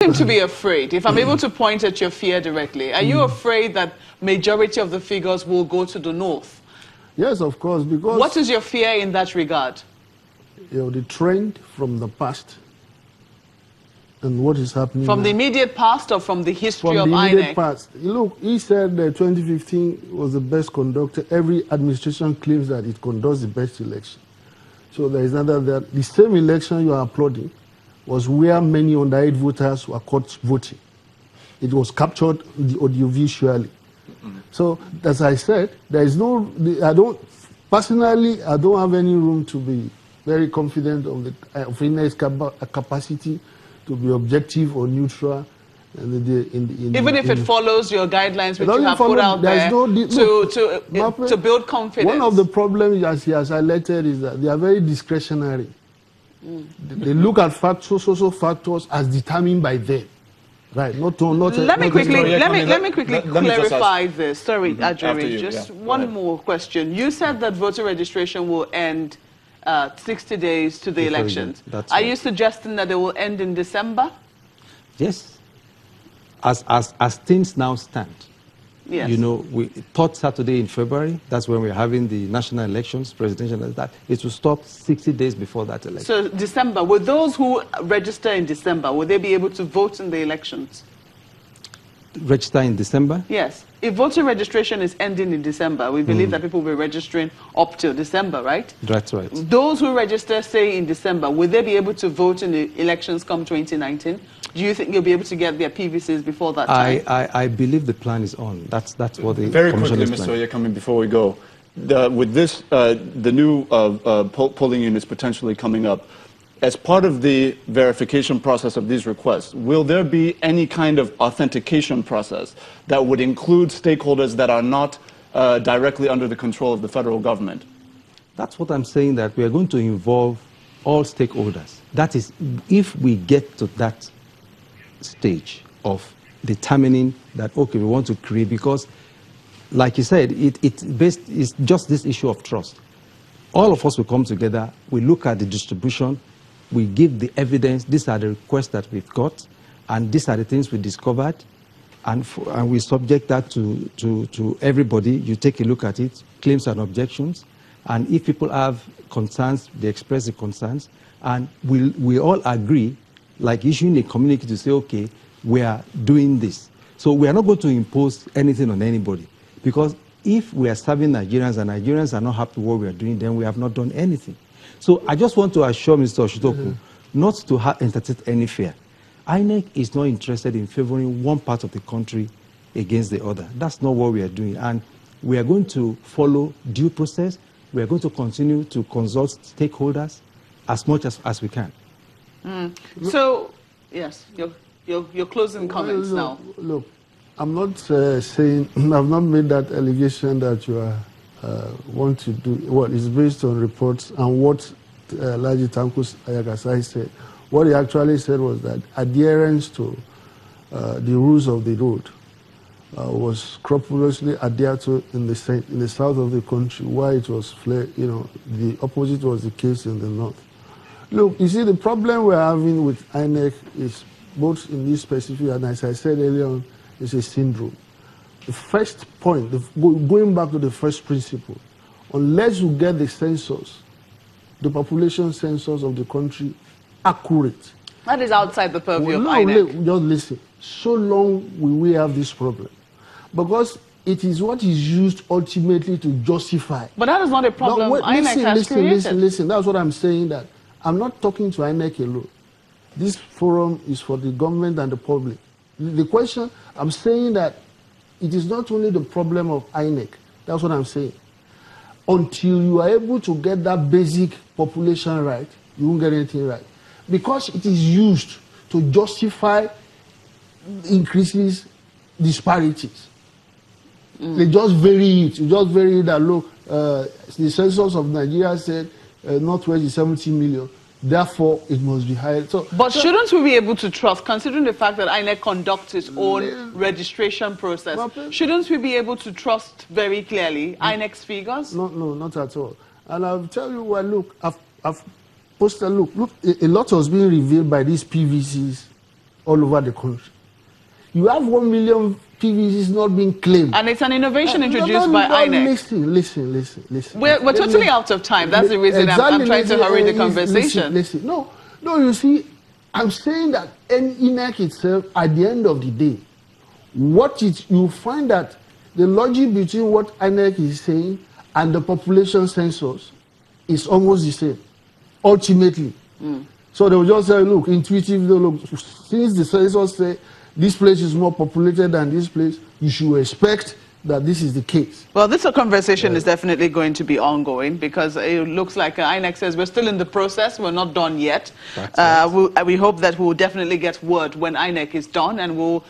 seem to be afraid. If I'm able to point at your fear directly, are you afraid that majority of the figures will go to the north? Yes, of course, because... What is your fear in that regard? You know, the trend from the past and what is happening From now. the immediate past or from the history of INEC? From the immediate past. Look, he said that 2015 was the best conducted. Every administration claims that it conducts the best election. So there is another that the same election you are applauding was where many underage voters were caught voting. It was captured audiovisually. So, as I said, there is no, personally, I don't have any room to be very confident of INEC's capacity to be objective or neutral. Even if it follows your guidelines which you have put out there to build confidence. One of the problems, as he has highlighted, is that they are very discretionary. They look at social factors as determined by them. Right, let me quickly clarify this. Sorry, Ajuri, just one more question. You said that voter registration will end 60 days to the elections. Are you suggesting that it will end in December? Yes. As things now stand, yes. You know, third Saturday in February, that's when we're having the national elections, presidential, that it will stop 60 days before that election. So December, will those who register in December, will they be able to vote in the elections? Register in December? Yes. If voter registration is ending in December, we believe that people will be registering up till December, right? That's right. Those who register, say, in December, will they be able to vote in the elections come 2019? Do you think you'll be able to get their PVCs before that time? I believe the plan is on. That's what the very commission quickly, is Mr. planning. Oyekanmi, before we go, with this, the new polling units potentially coming up, as part of the verification process of these requests, will there be any kind of authentication process that would include stakeholders that are not directly under the control of the federal government? That's what I'm saying, that we are going to involve all stakeholders. That is, if we get to that stage of determining that, okay, we want to create, because, like you said, it's just this issue of trust. All of us will come together, we look at the distribution, we give the evidence, these are the requests that we've got, and these are the things we discovered, and we subject that to everybody. You take a look at it, claims and objections, and if people have concerns, they express the concerns, and we all agree, like issuing a communique to say, okay, we are doing this. So we are not going to impose anything on anybody, because if we are serving Nigerians and Nigerians are not happy with what we are doing, then we have not done anything. So I just want to assure Mr. Osuntokun not to entertain any fear. INEC is not interested in favoring one part of the country against the other. That's not what we are doing. And we are going to follow due process. We are going to continue to consult stakeholders as much as we can. So, yes, your closing comments now. Look, I'm not saying, I've not made that allegation that you are want to do. Well, it's based on reports and what Laji Tankus Ayagasai said. What he actually said was that adherence to the rules of the road was scrupulously adhered to in the south of the country, while it was, the opposite was the case in the north. Look, you see, the problem we're having with INEC is both in this specific, and as I said earlier on, is a syndrome. The first point, going back to the first principle, unless you get the census, the population census of the country accurate. That is outside the purview of INEC. Just listen. So long will we have this problem. Because it is what is used ultimately to justify. But that is not a problem INEC has created. Listen. That's what I'm saying, that I'm not talking to INEC alone. This forum is for the government and the public. The question, I'm saying that it is not only the problem of INEC. That's what I'm saying. Until you are able to get that basic population right, you won't get anything right. Because it is used to justify increases disparities. They just vary it. You just vary that, look, the census of Nigeria said Northwest is 70 million. Therefore, it must be higher. But shouldn't we be able to trust, considering the fact that INEC conducts its own registration process, shouldn't we be able to trust very clearly INEC's figures? No, not at all. And I'll tell you what, look, I've posted, look, a lot was being revealed by these PVCs all over the country. You have 1 million PVCs not being claimed. And it's an innovation introduced by INEC. Listen. We're totally out of time. That's the reason I'm trying to hurry the conversation. Listen. No, you see, I'm saying that INEC itself, at the end of the day, you find that the logic between what INEC is saying and the population census is almost the same, ultimately. So they will just say, look, intuitively, look, since the census say this place is more populated than this place, you should expect that this is the case. Well, this conversation is definitely going to be ongoing because it looks like INEC says we're still in the process, we're not done yet. We hope that we'll definitely get word when INEC is done, and we'll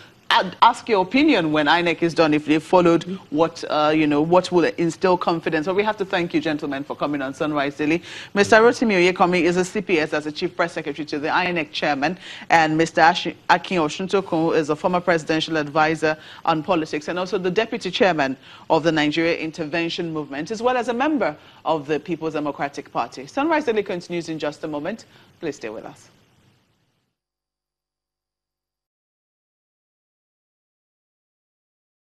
ask your opinion when INEC is done, if they followed what, what will instill confidence. But we have to thank you, gentlemen, for coming on Sunrise Daily. Mr. Rotimi Oyekanmi is a CPS as a Chief Press Secretary to the INEC Chairman, and Mr. Osuntokun is a former presidential advisor on politics and also the Deputy Chairman of the Nigeria Intervention Movement, as well as a member of the People's Democratic Party. Sunrise Daily continues in just a moment. Please stay with us.